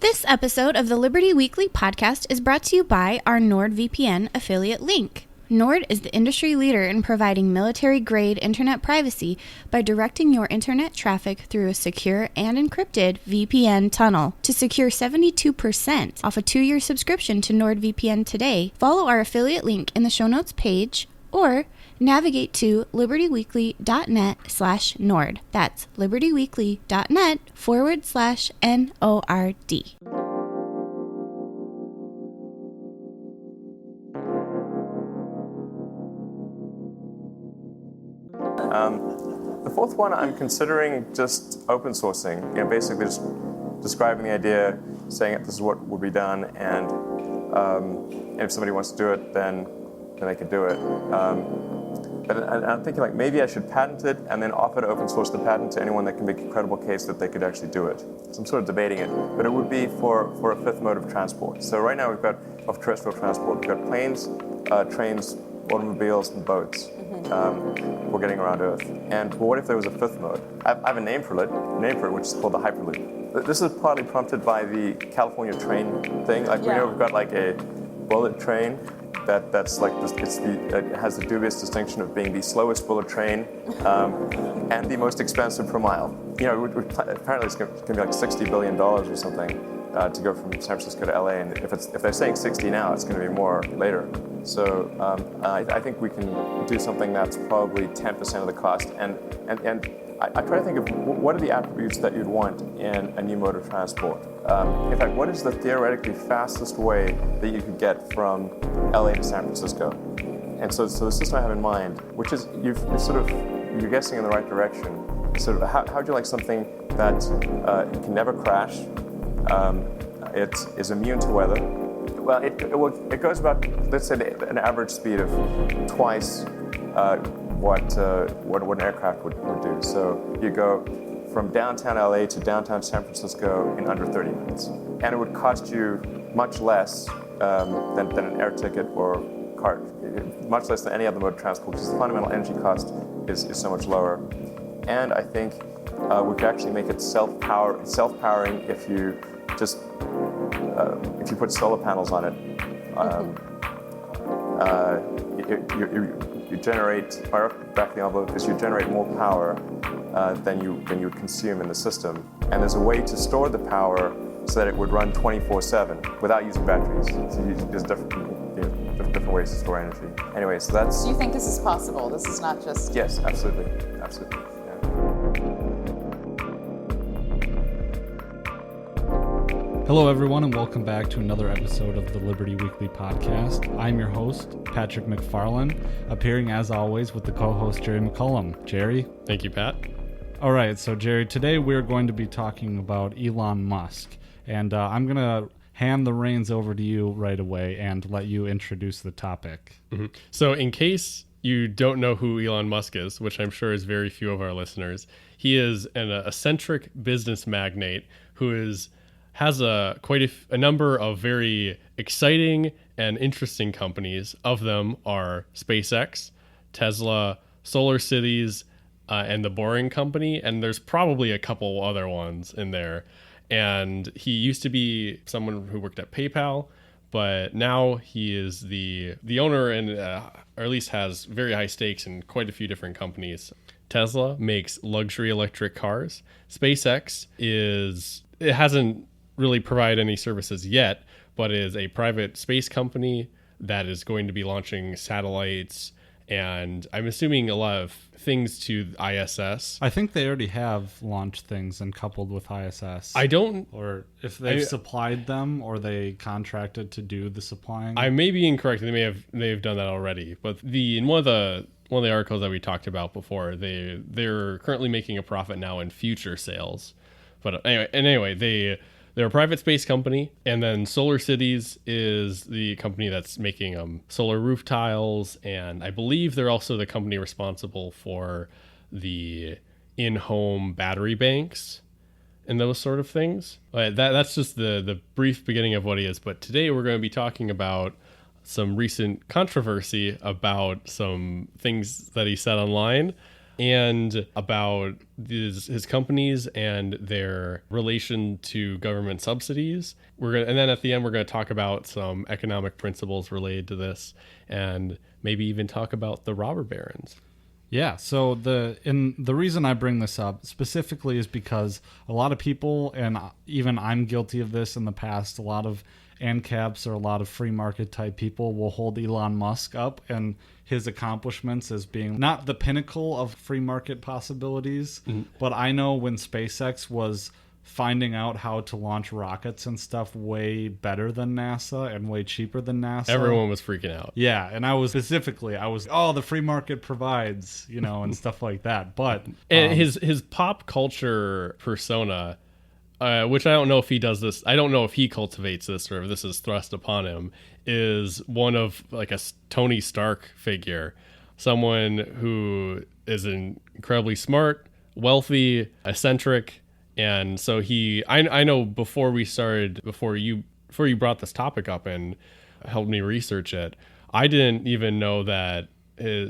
This episode of the Liberty Weekly podcast is brought to you by our NordVPN affiliate link. Nord is the industry leader in providing military-grade internet privacy by directing your internet traffic through a secure and encrypted VPN tunnel. To secure 72% off a 2-year subscription to NordVPN today, follow our affiliate link in the show notes page or navigate to libertyweekly.net/Nord. That's libertyweekly.net/NORD. The fourth one, I'm considering just open sourcing, basically just describing the idea, saying that this is what would be done, and if somebody wants to do it, then they can do it. But I'm thinking like maybe I should patent it and then offer to open source the patent to anyone that can make a credible case that they could actually do it. So I'm sort of debating it, but it would be for a fifth mode of transport. So right now we've got of terrestrial transport, we've got planes, trains, automobiles, and boats. For getting around Earth. And well, what if there was a fifth mode? I have a name for it, which is called the Hyperloop. This is partly prompted by the California train thing. We know we've got like a bullet train that's like it has the dubious distinction of being the slowest bullet train and the most expensive per mile. Apparently it's going to be like $60 billion or something. To go from San Francisco to LA, and if they're saying 60 now, it's going to be more later. So I think we can do something that's probably 10% of the cost. And I try to think of what are the attributes that you'd want in a new mode of transport. In fact, what is the theoretically fastest way that you could get from LA to San Francisco? And so the system I have in mind, which is you're guessing in the right direction. Sort of how would you like something that can never crash? It is immune to weather. Well, it goes about, let's say, an average speed of twice what an aircraft would do. So you go from downtown LA to downtown San Francisco in under 30 minutes. And it would cost you much less than an air ticket or car, much less than any other mode of transport, because the fundamental energy cost is so much lower. And I think we could actually make it self-powering if you put solar panels on it. You generate, or back the envelope, is you generate more power than you would consume in the system. And there's a way to store the power so that it would run 24/7 without using batteries. So there's different ways to store energy. Anyway, so that's. Do you think this is possible? This is not just. Yes, absolutely. Hello, everyone, and welcome back to another episode of the Liberty Weekly podcast. I'm your host, Patrick McFarland, appearing as always with the co-host, Jerry McCullum. Jerry? Thank you, Pat. All right, so Jerry, today we're going to be talking about Elon Musk, and I'm going to hand the reins over to you right away and let you introduce the topic. Mm-hmm. So in case you don't know who Elon Musk is, which I'm sure is very few of our listeners, he is an eccentric business magnate who has quite a number of very exciting and interesting companies. Of them are SpaceX, Tesla, SolarCities, and the Boring Company, and there's probably a couple other ones in there. And he used to be someone who worked at PayPal, but now he is the owner and or at least has very high stakes in quite a few different companies. Tesla makes luxury electric cars. SpaceX hasn't really provide any services yet, but is a private space company that is going to be launching satellites and I'm assuming a lot of things to ISS. I think they already have launched things and coupled with ISS. Or if they've supplied them or they contracted to do the supplying. I may be incorrect. They have done that already. But in one of the articles that we talked about before, they're currently making a profit now in future sales. But anyway, they're a private space company, and then SolarCities is the company that's making solar roof tiles, and I believe they're also the company responsible for the in-home battery banks and those sort of things. That's just the brief beginning of what he is. But today we're going to be talking about some recent controversy about some things that he said online. and about his companies and their relation to government subsidies. And then at the end, we're going to talk about some economic principles related to this, and maybe even talk about the robber barons. Yeah, so the reason I bring this up specifically is because a lot of people, and even I'm guilty of this in the past, a lot of ANCAPs or a lot of free market type people will hold Elon Musk up and his accomplishments as being not the pinnacle of free market possibilities. But I know when SpaceX was finding out how to launch rockets and stuff way better than NASA and way cheaper than NASA. Everyone was freaking out. Yeah, and I was the free market provides, and stuff like that. But and his pop culture persona, which I don't know if he does this, I don't know if he cultivates this or if this is thrust upon him, is one of like a Tony Stark figure, someone who is incredibly smart, wealthy, eccentric. And so I know before you brought this topic up and helped me research it, I didn't even know that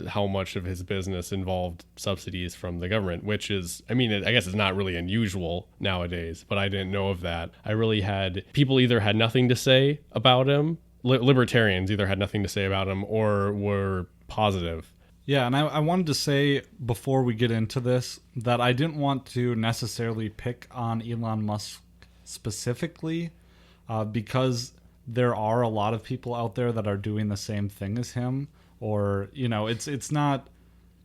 how much of his business involved subsidies from the government, which is, I guess it's not really unusual nowadays, but I didn't know of that. People either had nothing to say about him, libertarians either had nothing to say about him or were positive. Yeah, and I wanted to say before we get into this that I didn't want to necessarily pick on Elon Musk specifically because there are a lot of people out there that are doing the same thing as him, or it's not,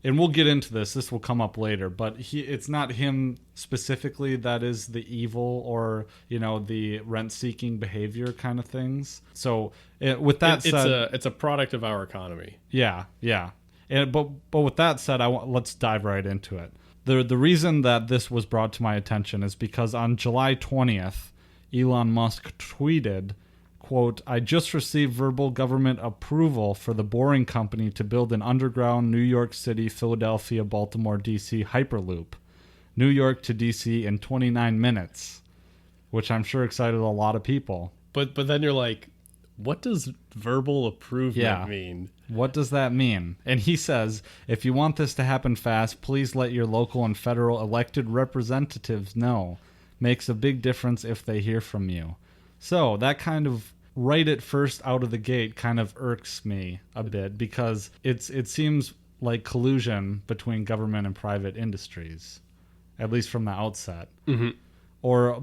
and we'll get into this will come up later, but it's not him specifically that is the evil or the rent-seeking behavior kind of things. So with that said, it's a product of our economy. Yeah. But with that said, let's dive right into it. The reason that this was brought to my attention is because on July 20th, Elon Musk tweeted, quote, "I just received verbal government approval for the Boring Company to build an underground New York City, Philadelphia, Baltimore, D.C. Hyperloop, New York to D.C. in 29 minutes," which I'm sure excited a lot of people. But then you're like, what does verbal approval mean? What does that mean? And he says, "If you want this to happen fast, please let your local and federal elected representatives know. Makes a big difference if they hear from you." So that kind of right at first out of the gate kind of irks me a bit because it seems like collusion between government and private industries, at least from the outset. Mm-hmm.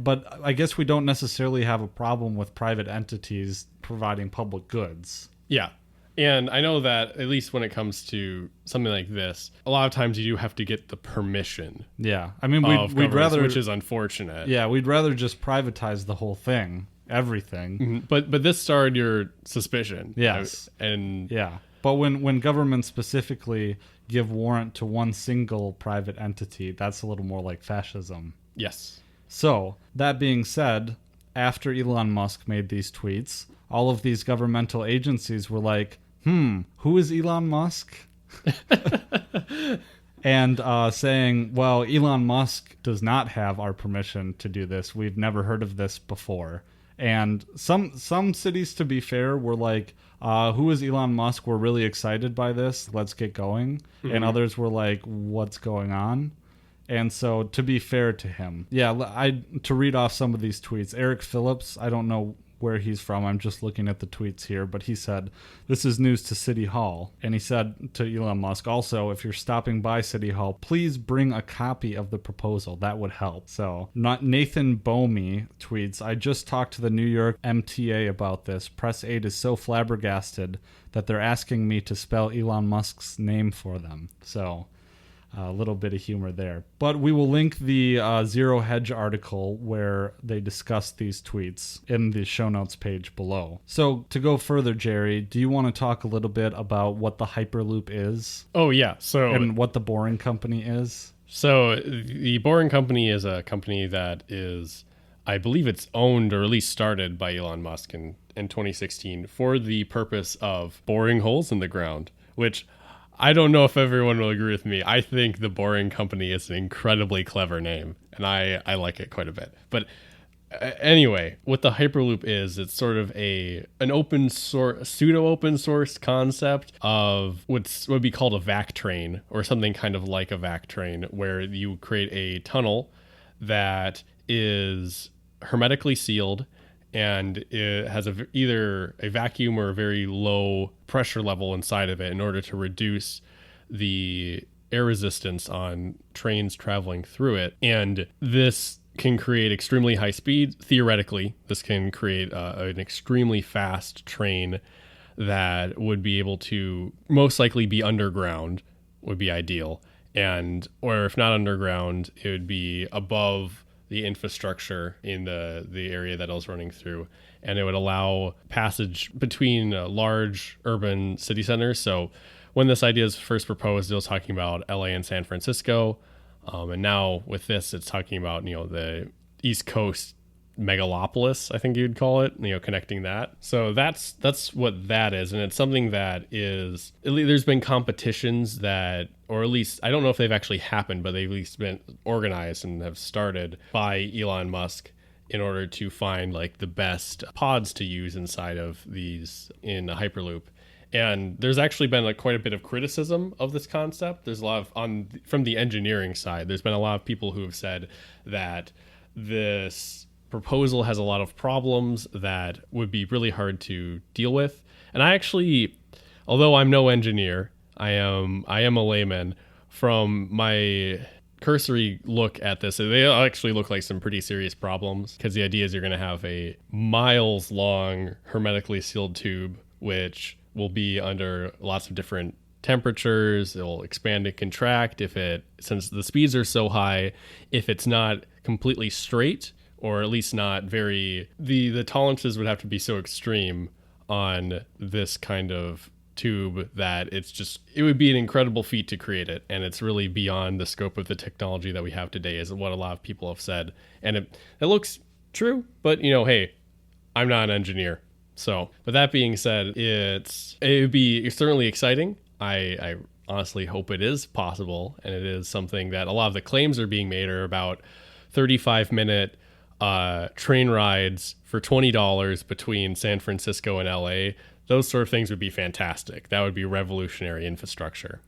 But I guess we don't necessarily have a problem with private entities providing public goods. Yeah. And I know that at least when it comes to something like this, a lot of times you do have to get the permission. Yeah. We'd rather, which is unfortunate. Yeah, we'd rather just privatize the whole thing, everything. Mm-hmm. But this started your suspicion. Yes. Yeah. But when governments specifically give warrant to one single private entity, that's a little more like fascism. Yes. So, that being said, after Elon Musk made these tweets, all of these governmental agencies were like, who is Elon Musk? And saying, well, Elon Musk does not have our permission to do this. We've never heard of this before. And some cities, to be fair, were like, who is Elon Musk? We're really excited by this. Let's get going. Mm-hmm. And others were like, what's going on? And so, to be fair to him, to read off some of these tweets, Eric Phillips, I don't know where he's from, I'm just looking at the tweets here, but he said, "This is news to City Hall." And he said to Elon Musk, also, "If you're stopping by City Hall, please bring a copy of the proposal. That would help." So, Nathan Bomey tweets, "I just talked to the New York MTA about this. Press 8 is so flabbergasted that they're asking me to spell Elon Musk's name for them." So, a little bit of humor there. But we will link the Zero Hedge article where they discuss these tweets in the show notes page below. So to go further, Jerry, do you want to talk a little bit about what the Hyperloop is? Oh, yeah. And what the Boring Company is? So the Boring Company is a company that is, I believe it's owned or at least started by Elon Musk in 2016 for the purpose of boring holes in the ground, which I don't know if everyone will agree with me. I think the Boring Company is an incredibly clever name, and I like it quite a bit. But Anyway, what the Hyperloop is, it's sort of an open source, pseudo open source concept of what would be called a vac train, or something kind of like a vac train, where you create a tunnel that is hermetically sealed, and it has either a vacuum or a very low pressure level inside of it in order to reduce the air resistance on trains traveling through it. And this can create extremely high speed. Theoretically, this can create an extremely fast train that would be able to most likely be underground, would be ideal. And, or if not underground, it would be above the infrastructure in the area that I was running through. And it would allow passage between large urban city centers. So when this idea was first proposed, it was talking about LA and San Francisco. And now with this, it's talking about, the East Coast megalopolis, I think you'd call it, connecting that. So that's what that is. And it's something that is, there's been competitions that, or at least, I don't know if they've actually happened, but they've at least been organized and have started by Elon Musk in order to find like the best pods to use inside of these in a Hyperloop. And there's actually been quite a bit of criticism of this concept. There's a lot of, from the engineering side, there's been a lot of people who have said that this proposal has a lot of problems that would be really hard to deal with. And I actually, although I'm no engineer, I am a layman. From my cursory look at this, they actually look like some pretty serious problems, because the idea is you're going to have a miles long hermetically sealed tube, which will be under lots of different temperatures. It will expand and contract since the speeds are so high, if it's not completely straight, or at least not very, the tolerances would have to be so extreme on this kind of tube that it would be an incredible feat to create it. And it's really beyond the scope of the technology that we have today, is what a lot of people have said. And it looks true, but hey, I'm not an engineer. So, with that being said, it would be certainly exciting. I honestly hope it is possible, and it is something that a lot of the claims are being made are about 35-minute train rides for $20 between San Francisco and LA. Those sort of things would be fantastic. That would be revolutionary infrastructure.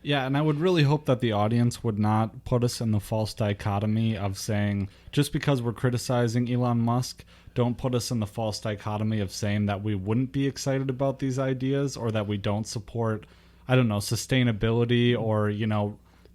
Yeah, and I would really hope that the audience would not put us in the false dichotomy of saying, just because we're criticizing Elon Musk, don't put us in the false dichotomy of saying that we wouldn't be excited about these ideas, or that we don't support, sustainability or,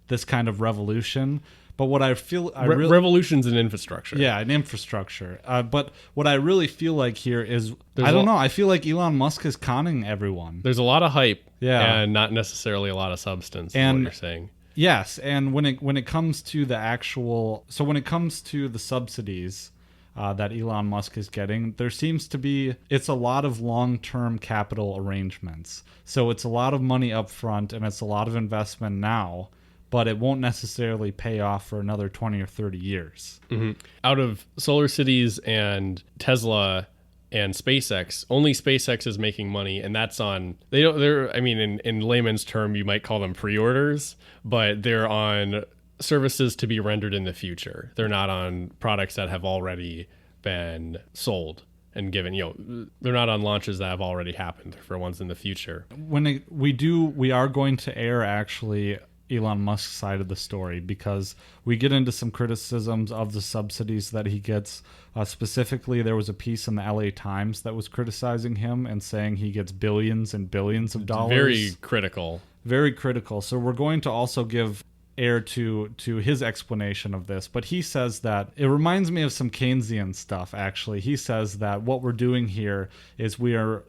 this kind of revolution. But what I feel... revolution's in infrastructure. Yeah, in infrastructure. But what I really feel like here is... I feel like Elon Musk is conning everyone. There's a lot of hype, and not necessarily a lot of substance, is what you're saying. Yes, and when it comes to the actual... So when it comes to the subsidies that Elon Musk is getting, there seems to be... It's a lot of long-term capital arrangements. So it's a lot of money up front, and it's a lot of investment now, but it won't necessarily pay off for another 20 or 30 years. Mm-hmm. Out of Solar Cities and Tesla and SpaceX, only SpaceX is making money, and that's on... in layman's term, you might call them pre-orders, but they're on services to be rendered in the future. They're not on products that have already been sold and given. They're not on launches that have already happened for ones in the future. We are going to air, actually, Elon Musk's side of the story, because we get into some criticisms of the subsidies that he gets. Specifically, there was a piece in the LA Times that was criticizing him and saying he gets billions and billions of dollars. Very critical. Very critical. So we're going to also give air to his explanation of this, but he says that it reminds me of some Keynesian stuff, actually. He says that what we're doing here is we are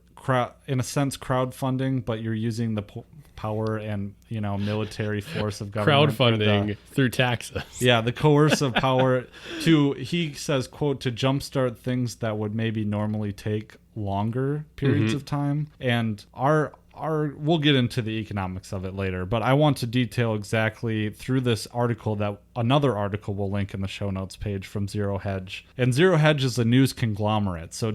in a sense crowdfunding, but you're using the power and military force of government, crowdfunding through taxes. Yeah, the coercive power to, he says, quote, to jumpstart things that would maybe normally take longer periods of time. And we'll get into the economics of it later, but I want to detail exactly through this article, that another article we'll link in the show notes page from Zero Hedge. And Zero Hedge is a news conglomerate. So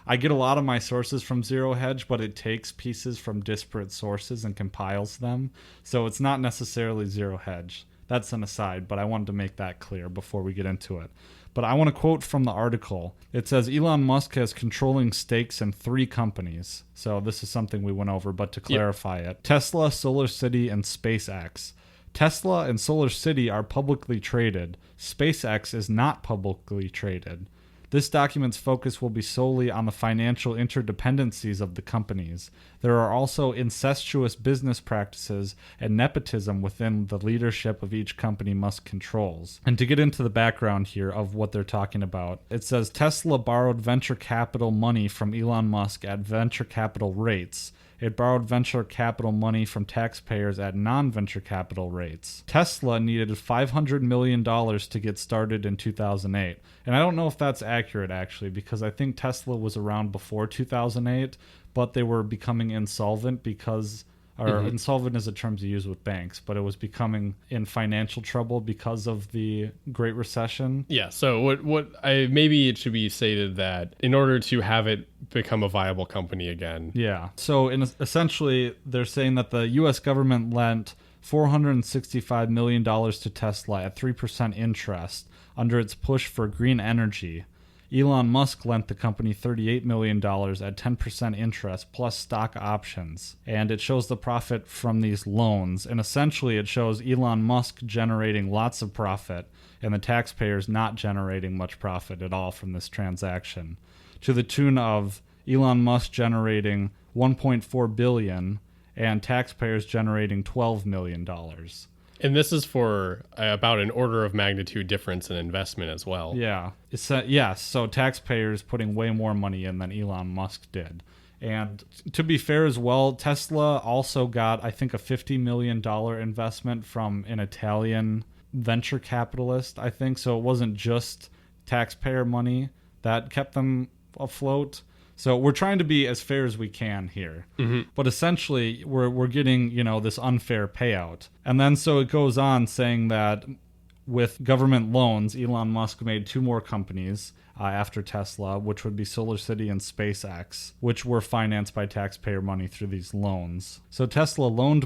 I get a lot of my sources from Zero Hedge, but it takes pieces from disparate sources and compiles them. So it's not necessarily Zero Hedge. That's an aside, but I wanted to make that clear before we get into it. But I want to quote from the article. It says Elon Musk has controlling stakes in 3 companies. So this is something we went over, but to clarify it. Tesla, SolarCity, and SpaceX. Tesla and SolarCity are publicly traded. SpaceX is not publicly traded. This document's focus will be solely on the financial interdependencies of the companies. There are also incestuous business practices and nepotism within the leadership of each company Musk controls. And to get into the background here of what they're talking about, it says Tesla borrowed venture capital money from Elon Musk at venture capital rates. It borrowed venture capital money from taxpayers at non-venture capital rates. Tesla needed $500 million to get started in 2008. And I don't know if that's accurate, actually, because I think Tesla was around before 2008, but they were becoming insolvent because... or insolvent is a term to use with banks, but it was becoming in financial trouble because of the Great Recession. Yeah, so maybe it should be stated that in order to have it become a viable company again. Yeah, so essentially they're saying that the U.S. government lent $465 million to Tesla at 3% interest under its push for green energy. Elon Musk lent the company $38 million at 10% interest plus stock options. And it shows the profit from these loans. And essentially it shows Elon Musk generating lots of profit and the taxpayers not generating much profit at all from this transaction. To the tune of Elon Musk generating $1.4 billion and taxpayers generating $12 million. And this is for about an order of magnitude difference in investment as well. Yeah. Yes, so taxpayers putting way more money in than Elon Musk did. And to be fair as well, Tesla also got, I think, a $50 million investment from an Italian venture capitalist, I think. So it wasn't just taxpayer money that kept them afloat. So we're trying to be as fair as we can here. Mm-hmm. But essentially, we're getting, this unfair payout. And then so it goes on saying that with government loans, Elon Musk made 2 more companies after Tesla, which would be SolarCity and SpaceX, which were financed by taxpayer money through these loans. So Tesla loaned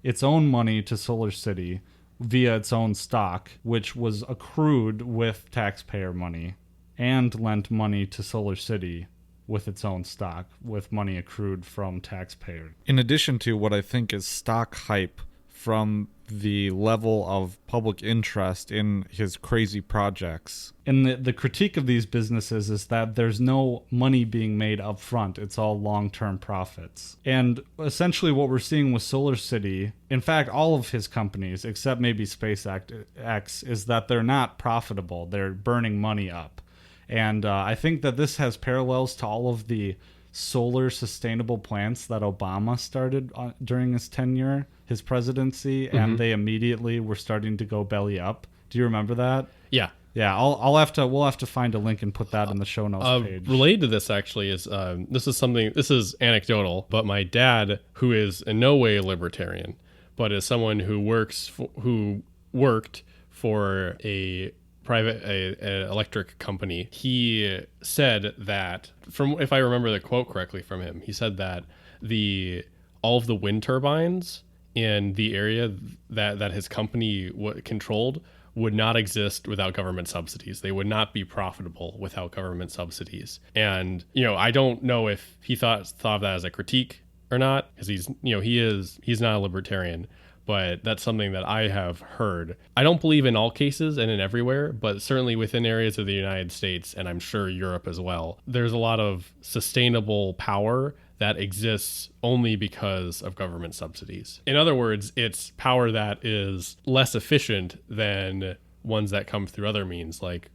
its own money to SolarCity via its own stock, which was accrued with taxpayer money, and lent money to SolarCity with its own stock, with money accrued from taxpayers. In addition to what I think is stock hype from the level of public interest in his crazy projects. And the critique of these businesses is that there's no money being made up front. It's all long-term profits. And essentially what we're seeing with SolarCity, in fact, all of his companies, except maybe SpaceX, is that they're not profitable. They're burning money up. And I think that this has parallels to all of the solar sustainable plants that Obama started during his tenure, his presidency, and they immediately were starting to go belly up. Do you remember that? Yeah. Yeah, we'll have to find a link and put that in the show notes page. Related to this actually is this is anecdotal, but my dad, who is in no way a libertarian, but is someone who worked for a electric company, he said that, if I remember the quote correctly from him, he said that all of the wind turbines in the area that his company controlled would not exist without government subsidies. They would not be profitable without government subsidies. And I don't know if he thought of that as a critique or not, because he's not a libertarian. But that's something that I have heard. I don't believe in all cases and in everywhere, but certainly within areas of the United States, and I'm sure Europe as well, there's a lot of sustainable power that exists only because of government subsidies. In other words, it's power that is less efficient than ones that come through other means, like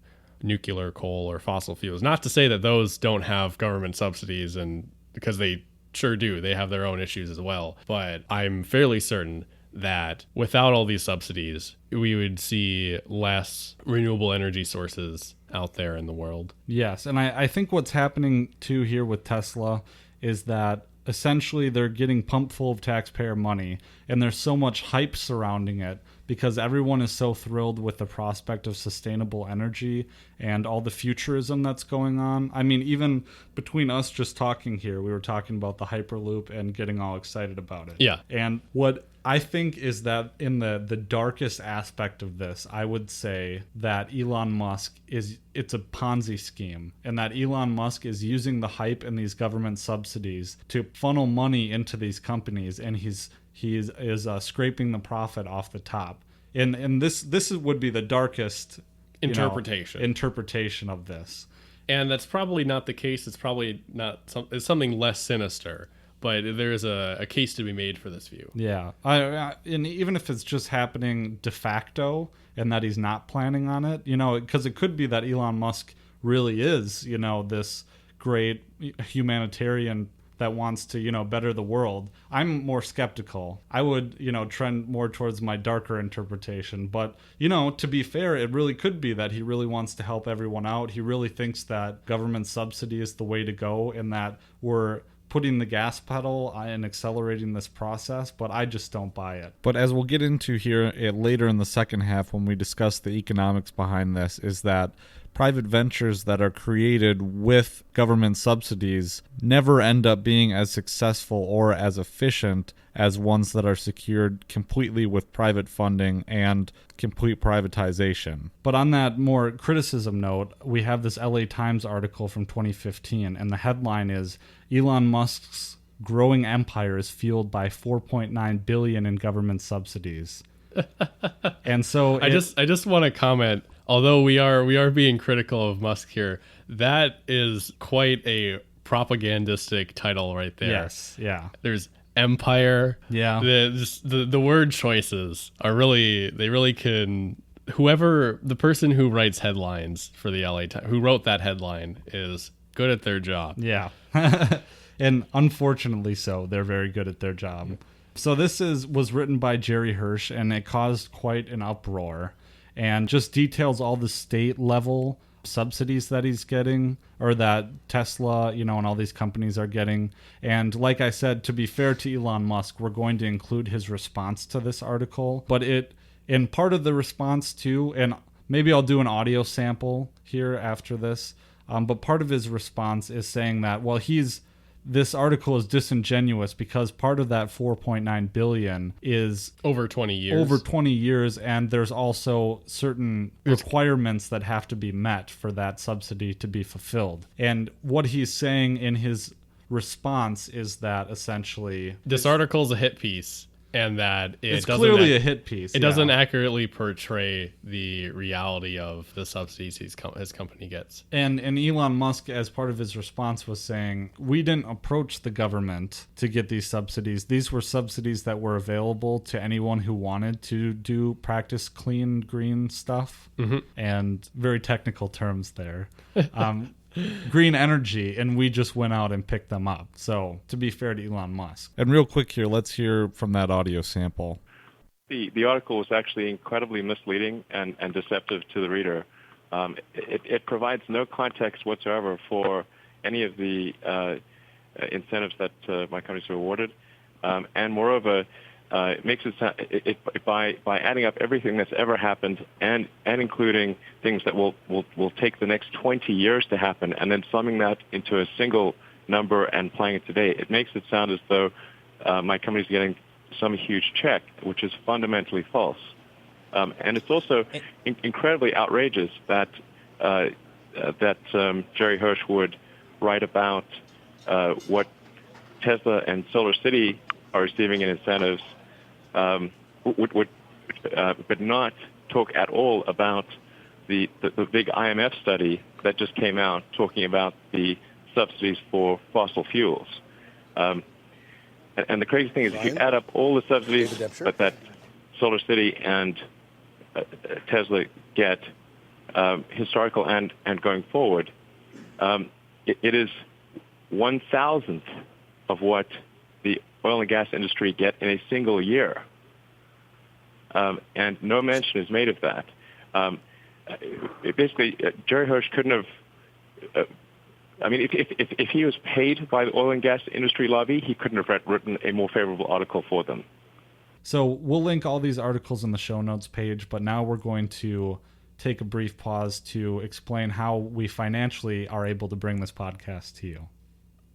nuclear, coal, or fossil fuels. Not to say that those don't have government subsidies, and because they sure do. They have their own issues as well. But I'm fairly certain that without all these subsidies, we would see less renewable energy sources out there in the world. Yes, and I think what's happening too here with Tesla is that essentially they're getting pumped full of taxpayer money, and there's so much hype surrounding it because everyone is so thrilled with the prospect of sustainable energy and all the futurism that's going on. I mean, even between us just talking here, we were talking about the Hyperloop and getting all excited about it. Yeah. And what I think is that in the darkest aspect of this, I would say that Elon Musk it's a Ponzi scheme, and that Elon Musk is using the hype and these government subsidies to funnel money into these companies, and he is scraping the profit off the top. And this would be the darkest interpretation of this. And that's probably not the case. It's probably not it's something less sinister. But there's a case to be made for this view. Yeah. And even if it's just happening de facto and that he's not planning on it, because it could be that Elon Musk really is, this great humanitarian that wants to, better the world. I'm more skeptical. I would, trend more towards my darker interpretation. But, to be fair, it really could be that he really wants to help everyone out. He really thinks that government subsidy is the way to go, and that we're putting the gas pedal and accelerating this process, but I just don't buy it. But as we'll get into here later in the second half when we discuss the economics behind this, is that private ventures that are created with government subsidies never end up being as successful or as efficient as ones that are secured completely with private funding and complete privatization. But on that more criticism note, we have this LA Times article from 2015, and the headline is, Elon Musk's growing empire is fueled by $4.9 billion in government subsidies. And so I just want to comment, although we are being critical of Musk here, that is quite a propagandistic title right there. Yes, yeah. There's empire. Yeah. The word choices are really can, the person who writes headlines for the LA Times, who wrote that headline, is good at their job. Yeah. And unfortunately so, they're very good at their job. So this was written by Jerry Hirsch, and it caused quite an uproar, and just details all the state level subsidies that he's getting, or that Tesla, and all these companies are getting. And like I said, to be fair to Elon Musk, we're going to include his response to this article, but in part of the response too, and maybe I'll do an audio sample here after this, but part of his response is saying that, well, this article is disingenuous because part of that 4.9 billion is over 20 years. And there's also certain requirements that have to be met for that subsidy to be fulfilled. And what he's saying in his response is that essentially this article is a hit piece, and that it's clearly a hit piece. It doesn't accurately portray the reality of the subsidies his company gets. And Elon Musk, as part of his response, was saying, we didn't approach the government to get these subsidies. These were subsidies that were available to anyone who wanted to practice clean, green stuff. Mm-hmm. And very technical terms there. Green energy, and we just went out and picked them up. So, to be fair to Elon Musk. And real quick here, let's hear from that audio sample. The article was actually incredibly misleading and deceptive to the reader. It provides no context whatsoever for any of the incentives that my companies were awarded. And moreover, it makes it sound, by adding up everything that's ever happened and including things that will take the next 20 years to happen, and then summing that into a single number and playing it today, it makes it sound as though my company's getting some huge check, which is fundamentally false. And it's also incredibly outrageous that Jerry Hirsch would write about what Tesla and Solar City are receiving in incentives, but not talk at all about the big IMF study that just came out talking about the subsidies for fossil fuels. And the crazy thing is, if you add up all the subsidies that Solar City and Tesla get, historical and going forward, it is 1,000th of what the oil and gas industry get in a single year. And no mention is made of that. Basically, Jerry Hirsch couldn't have... if he was paid by the oil and gas industry lobby, he couldn't have written a more favorable article for them. So we'll link all these articles in the show notes page, but now we're going to take a brief pause to explain how we financially are able to bring this podcast to you.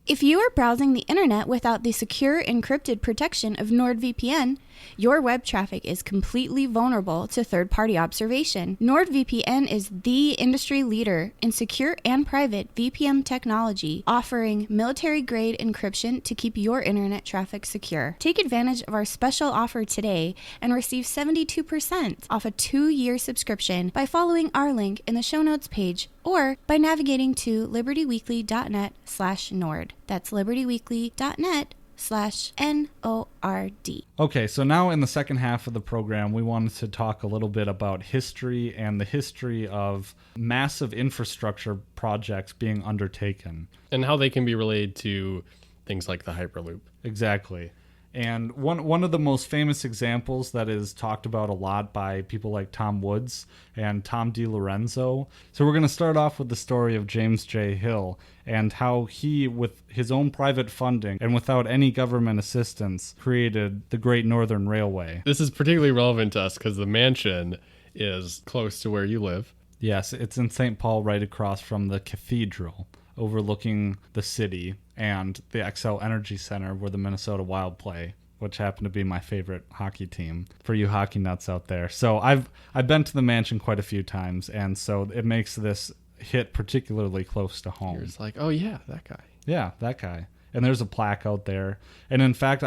If you are browsing the internet without the secure encrypted protection of NordVPN, your web traffic is completely vulnerable to third-party observation. NordVPN is the industry leader in secure and private VPN technology, offering military-grade encryption to keep your internet traffic secure. Take advantage of our special offer today and receive 72% off a 2-year subscription by following our link in the show notes page or by navigating to libertyweekly.net/Nord. That's libertyweekly.net/NORD. Okay, so now in the second half of the program, we wanted to talk a little bit about history and the history of massive infrastructure projects being undertaken. And how they can be related to things like the Hyperloop. Exactly. And one of the most famous examples that is talked about a lot by people like Tom Woods and Tom DiLorenzo. So we're going to start off with the story of James J. Hill and how he, with his own private funding and without any government assistance, created the Great Northern Railway. This is particularly relevant to us because the mansion is close to where you live. Yes, it's in St. Paul, right across from the cathedral, overlooking the city and the Xcel Energy Center where the Minnesota Wild play, which happened to be my favorite hockey team for you hockey nuts out there. So I've been to the mansion quite a few times, and so it makes this hit particularly close to home. You're just like, oh yeah, that guy. Yeah, that guy. And there's a plaque out there. And in fact,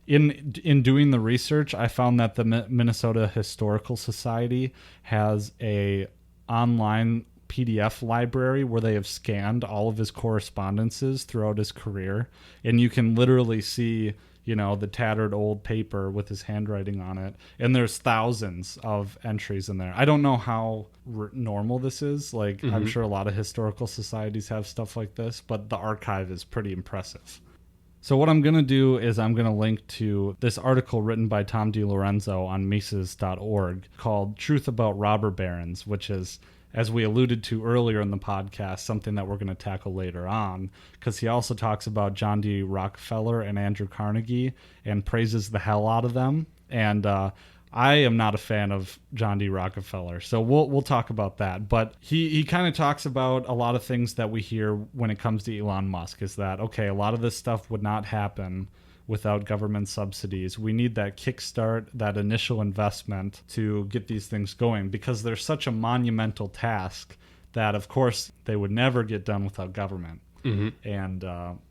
in doing the research, I found that the Minnesota Historical Society has a online PDF library where they have scanned all of his correspondences throughout his career, and you can literally see, the tattered old paper with his handwriting on it, and there's thousands of entries in there. I don't know how normal this is. I'm sure a lot of historical societies have stuff like this, but the archive is pretty impressive. So what I'm going to do is I'm going to link to this article written by Tom DiLorenzo on Mises.org called Truth About Robber Barons, which is, as we alluded to earlier in the podcast, something that we're going to tackle later on, because he also talks about John D. Rockefeller and Andrew Carnegie and praises the hell out of them. And I am not a fan of John D. Rockefeller, so we'll talk about that. But he kind of talks about a lot of things that we hear when it comes to Elon Musk, is that, okay, a lot of this stuff would not happen without government subsidies. We need that kickstart, that initial investment to get these things going, because they're such a monumental task that, of course, they would never get done without government. Mm-hmm. And,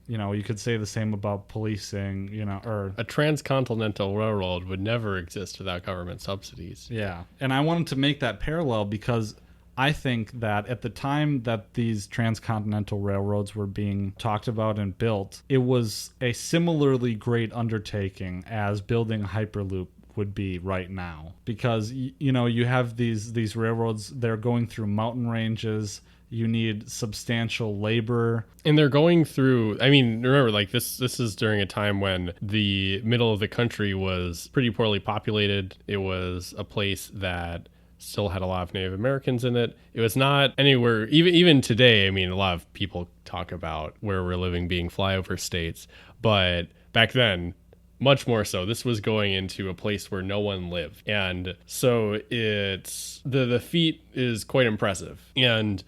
you could say the same about policing, or a transcontinental railroad would never exist without government subsidies. Yeah. And I wanted to make that parallel because I think that at the time that these transcontinental railroads were being talked about and built, it was a similarly great undertaking as building Hyperloop would be right now. Because, you have these railroads, they're going through mountain ranges. You need substantial labor. And they're going through, remember, this is during a time when the middle of the country was pretty poorly populated. It was a place that still had a lot of Native Americans in it. It was not anywhere, even today, a lot of people talk about where we're living being flyover states, but back then, much more so, this was going into a place where no one lived. And so it's, the feat is quite impressive. And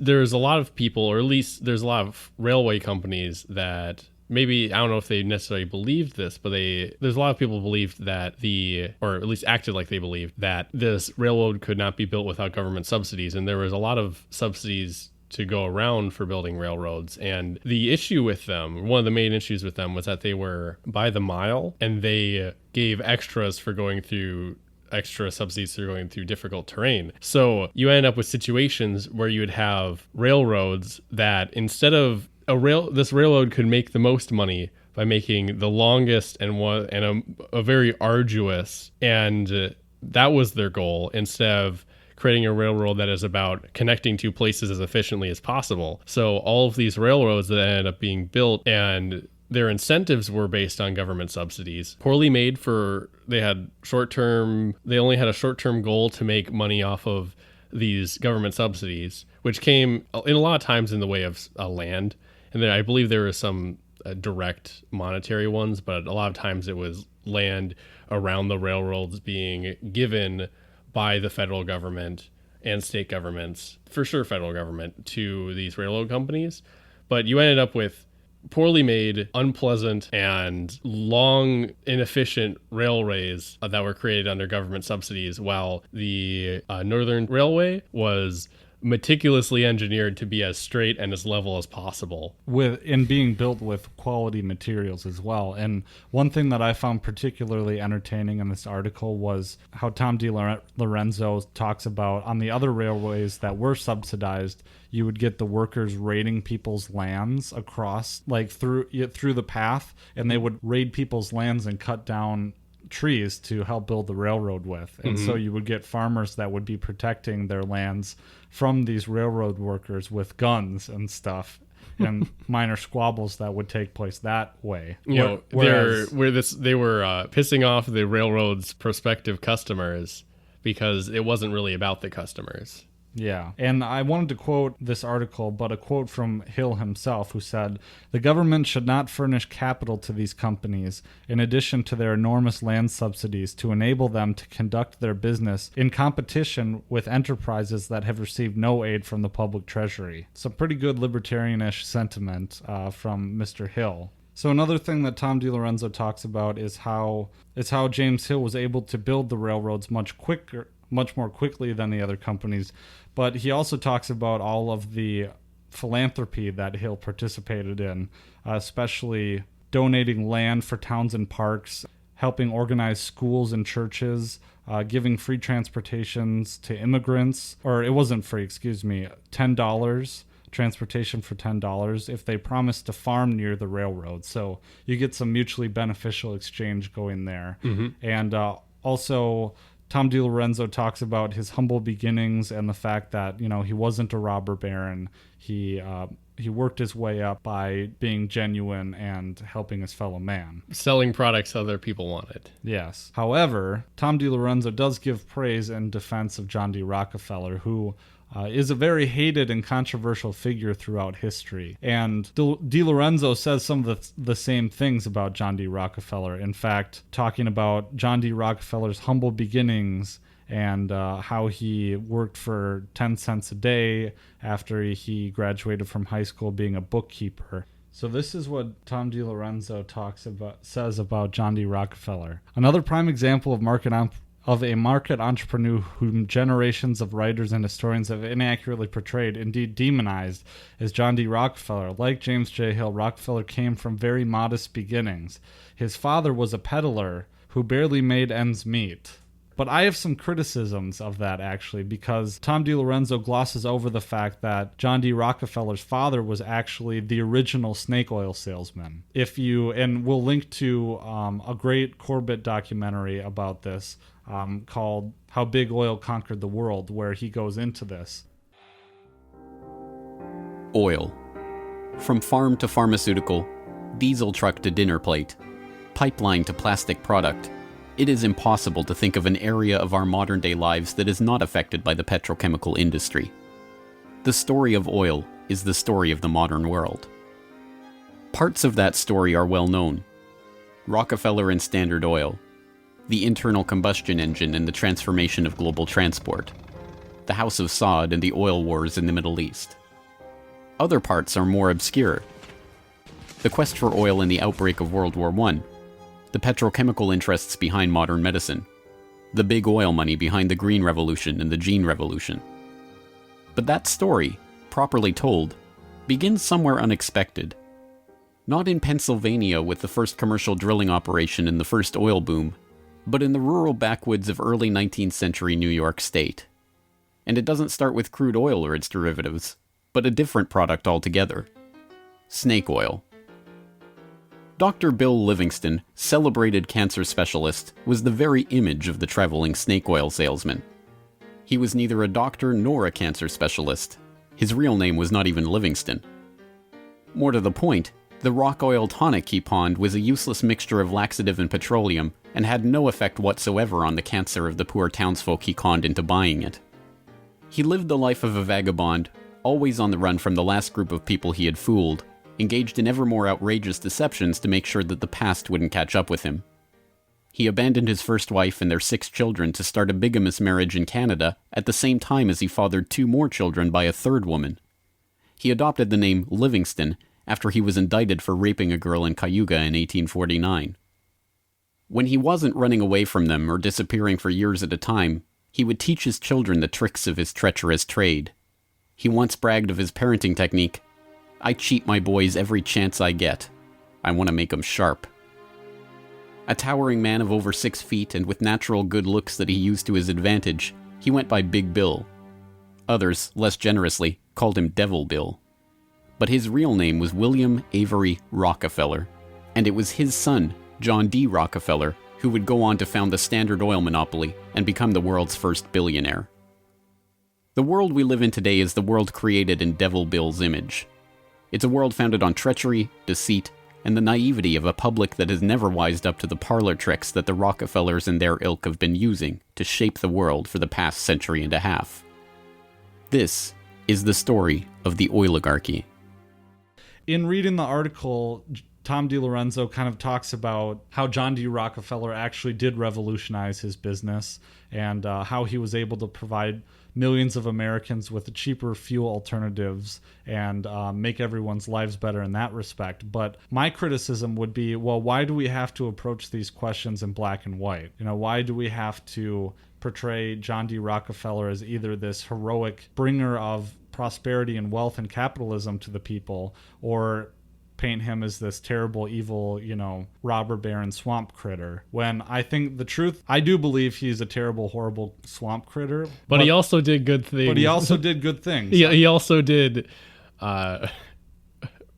there's a lot of people, or at least there's a lot of railway companies that maybe, I don't know if they necessarily believed this, but there's a lot of people believed that or at least acted like they believed that this railroad could not be built without government subsidies. And there was a lot of subsidies to go around for building railroads. And the issue with them, one of the main issues with them, was that they were by the mile, and they gave extra subsidies for going through difficult terrain. So you end up with situations where you would have railroads that, instead of this railroad could make the most money by making the longest and a very arduous, and that was their goal, instead of creating a railroad that is about connecting two places as efficiently as possible. So all of these railroads that ended up being built, and their incentives were based on government subsidies, poorly made. They only had a short-term goal to make money off of these government subsidies, which came in a lot of times in the way of land. And then I believe there were some direct monetary ones, but a lot of times it was land around the railroads being given by the federal government and state governments, for sure federal government, to these railroad companies. But you ended up with poorly made, unpleasant, and long, inefficient railways that were created under government subsidies, while the Northern Railway was meticulously engineered to be as straight and as level as possible. In being built with quality materials as well. And one thing that I found particularly entertaining in this article was how Tom DiLorenzo talks about on the other railways that were subsidized, you would get the workers raiding people's lands across, like through the path, and they would raid people's lands and cut down trees to help build the railroad with. And so you would get farmers that would be protecting their lands from these railroad workers with guns and stuff, and minor squabbles that would take place that way. They were pissing off the railroad's prospective customers because it wasn't really about the customers. Yeah, and I wanted to quote this article, but a quote from Hill himself, who said, "The government should not furnish capital to these companies, in addition to their enormous land subsidies, to enable them to conduct their business in competition with enterprises that have received no aid from the public treasury." Some pretty good libertarianish sentiment from Mr. Hill. So another thing that Tom DiLorenzo talks about is how James Hill was able to build the railroads much more quickly than the other companies. But he also talks about all of the philanthropy that Hill participated in, especially donating land for towns and parks, helping organize schools and churches, giving free transportations to immigrants, or it wasn't free, $10, transportation for $10 if they promised to farm near the railroad. So you get some mutually beneficial exchange going there. And also Tom DiLorenzo talks about his humble beginnings and the fact that, he wasn't a robber baron. He worked his way up by being genuine and helping his fellow man. Selling products other people wanted. Yes. However, Tom DiLorenzo does give praise in defense of John D. Rockefeller, who is a very hated and controversial figure throughout history. And DiLorenzo says some of the same things about John D. Rockefeller. In fact, talking about John D. Rockefeller's humble beginnings and how he worked for 10 cents a day after he graduated from high school being a bookkeeper. So this is what Tom DiLorenzo says about John D. Rockefeller. Another prime example of a market entrepreneur whom generations of writers and historians have inaccurately portrayed, indeed demonized, is John D. Rockefeller. Like James J. Hill, Rockefeller came from very modest beginnings. His father was a peddler who barely made ends meet. But I have some criticisms of that, actually, because Tom DiLorenzo glosses over the fact that John D. Rockefeller's father was actually the original snake oil salesman. And we'll link to a great Corbett documentary about this, called How Big Oil Conquered the World, where he goes into this. Oil. From farm to pharmaceutical, diesel truck to dinner plate, pipeline to plastic product, it is impossible to think of an area of our modern-day lives that is not affected by the petrochemical industry. The story of oil is the story of the modern world. Parts of that story are well known. Rockefeller and Standard Oil, the internal combustion engine and the transformation of global transport, the House of Saud and the oil wars in the Middle East. Other parts are more obscure. The quest for oil in the outbreak of World War I, the petrochemical interests behind modern medicine, the big oil money behind the Green Revolution and the Gene Revolution. But that story, properly told, begins somewhere unexpected. Not in Pennsylvania with the first commercial drilling operation and the first oil boom, but in the rural backwoods of early 19th century New York State. And it doesn't start with crude oil or its derivatives, but a different product altogether. Snake oil. Dr. Bill Livingston, celebrated cancer specialist, was the very image of the traveling snake oil salesman. He was neither a doctor nor a cancer specialist. His real name was not even Livingston. More to the point, the rock oil tonic he pawned was a useless mixture of laxative and petroleum, and had no effect whatsoever on the cancer of the poor townsfolk he conned into buying it. He lived the life of a vagabond, always on the run from the last group of people he had fooled, engaged in ever more outrageous deceptions to make sure that the past wouldn't catch up with him. He abandoned his first wife and their 6 children to start a bigamous marriage in Canada at the same time as he fathered 2 more children by a third woman. He adopted the name Livingston after he was indicted for raping a girl in Cayuga in 1849. When he wasn't running away from them or disappearing for years at a time, he would teach his children the tricks of his treacherous trade. He once bragged of his parenting technique. "I cheat my boys every chance I get. I want to make 'em sharp." A towering man of over 6 feet and with natural good looks that he used to his advantage, he went by Big Bill. Others, less generously, called him Devil Bill. But his real name was William Avery Rockefeller, and it was his son, John D. Rockefeller, who would go on to found the Standard Oil monopoly and become the world's first billionaire. The world we live in today is the world created in Devil Bill's image. It's a world founded on treachery, deceit, and the naivety of a public that has never wised up to the parlor tricks that the Rockefellers and their ilk have been using to shape the world for the past century and a half. This is the story of the oligarchy. In reading the article, Tom DiLorenzo kind of talks about how John D. Rockefeller actually did revolutionize his business and how he was able to provide millions of Americans with cheaper fuel alternatives and make everyone's lives better in that respect. But my criticism would be, well, why do we have to approach these questions in black and white? Why do we have to portray John D. Rockefeller as either this heroic bringer of prosperity and wealth and capitalism to the people, or paint him as this terrible, evil, robber baron swamp critter, when I think the truth, I do believe he's a terrible, horrible swamp critter. But he also did good things. But he also did good things. He also did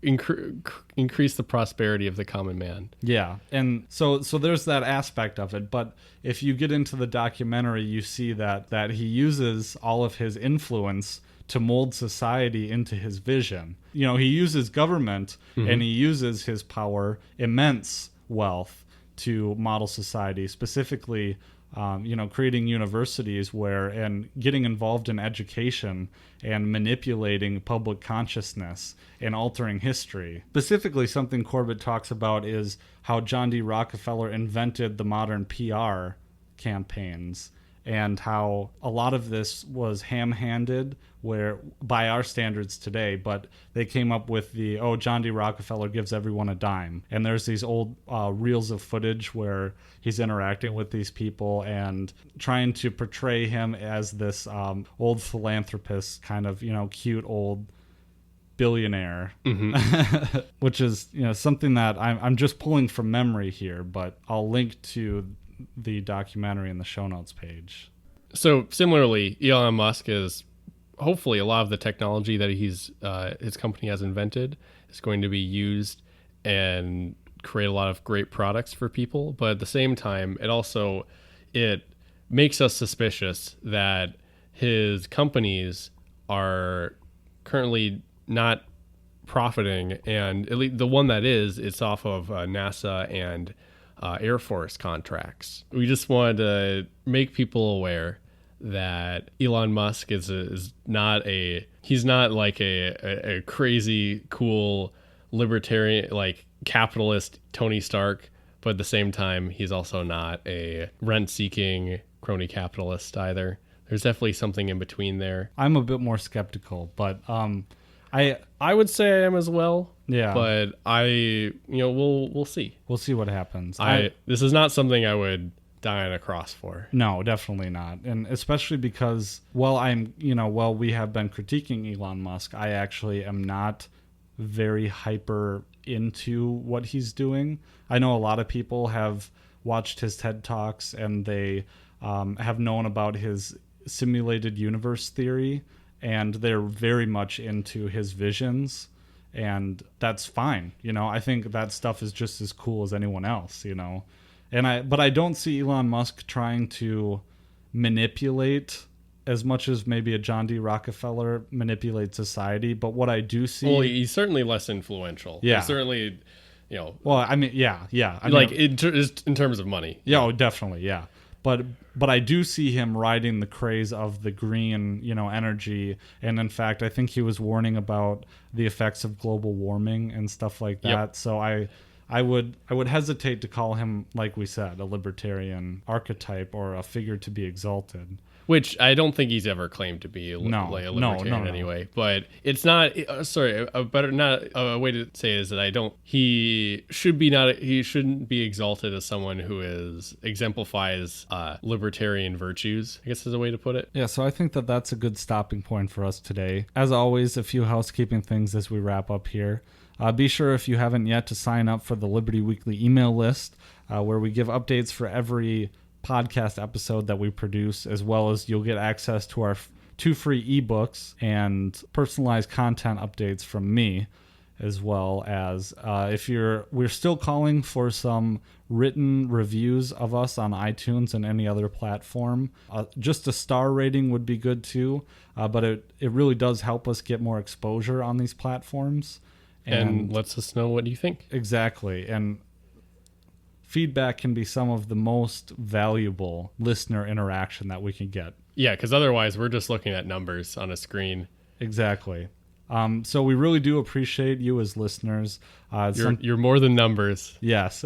increase the prosperity of the common man. Yeah, and so there's that aspect of it. But if you get into the documentary, you see that he uses all of his influence to mold society into his vision. He uses government and he uses his power, immense wealth, to model society, specifically, creating universities and getting involved in education and manipulating public consciousness and altering history. Specifically, something Corbett talks about is how John D. Rockefeller invented the modern PR campaigns, and how a lot of this was ham-handed where by our standards today, but they came up with John D. Rockefeller gives everyone a dime. And there's these old reels of footage where he's interacting with these people and trying to portray him as this old philanthropist, kind of, cute old billionaire, which is, something that I'm just pulling from memory here, but I'll link to the documentary in the show notes page. So similarly, Elon Musk is hopefully a lot of the technology that his company has invented is going to be used and create a lot of great products for people. But at the same time, it makes us suspicious that his companies are currently not profiting, and at least the one that it's off of NASA and Air Force contracts. We just wanted to make people aware that Elon Musk is not he's not like a crazy cool libertarian, like capitalist Tony Stark, but at the same time he's also not a rent-seeking crony capitalist either. There's definitely something in between there. I'm a bit more skeptical, but I would say I am as well. Yeah. But we'll see. We'll see what happens. This is not something I would die on a cross for. No, definitely not. And especially because while we have been critiquing Elon Musk, I actually am not very hyper into what he's doing. I know a lot of people have watched his TED Talks and they have known about his simulated universe theory, and they're very much into his visions, and that's fine. I think that stuff is just as cool as anyone else, but I don't see Elon Musk trying to manipulate as much as maybe a John D. Rockefeller manipulates society. But what I do see, well, he's certainly less influential. Yeah, he's certainly, well, I mean, yeah. In terms of money. Yeah, oh, definitely, yeah. But I do see him riding the craze of the green, energy. And in fact, I think he was warning about the effects of global warming and stuff like that. Yep. So I would hesitate to call him, like we said, a libertarian archetype or a figure to be exalted. Which I don't think he's ever claimed to be a libertarian anyway. But it's not. A way to say it is that he shouldn't be exalted as someone who exemplifies libertarian virtues, I guess is a way to put it. Yeah, so I think that that's a good stopping point for us today. As always, a few housekeeping things as we wrap up here. Be sure, if you haven't yet, to sign up for the Liberty Weekly email list, where we give updates for every podcast episode that we produce, as well as you'll get access to our 2 free ebooks and personalized content updates from me, as well as we're still calling for some written reviews of us on iTunes and any other platform. Just a star rating would be good too, but it really does help us get more exposure on these platforms. And lets us know what you think. Exactly. And feedback can be some of the most valuable listener interaction that we can get. Yeah, because otherwise we're just looking at numbers on a screen. Exactly. So we really do appreciate you as listeners. You're more than numbers. Yes.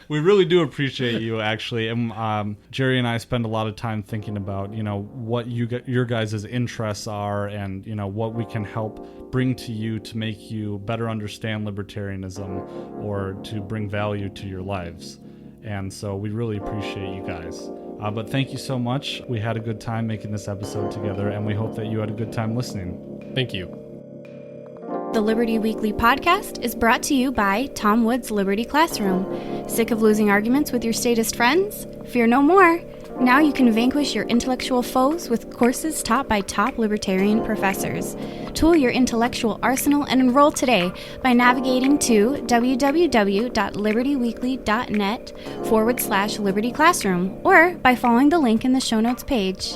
We really do appreciate you, actually. And Jerry and I spend a lot of time thinking about, what your guys' interests are, and, what we can help bring to you to make you better understand libertarianism or to bring value to your lives. And so we really appreciate you guys. But thank you so much. We had a good time making this episode together, and we hope that you had a good time listening. Thank you. The Liberty Weekly podcast is brought to you by Tom Wood's Liberty Classroom. Sick of losing arguments with your statist friends? Fear no more. Now you can vanquish your intellectual foes with courses taught by top libertarian professors. Tool your intellectual arsenal and enroll today by navigating to www.libertyweekly.net/Liberty Classroom, or by following the link in the show notes page.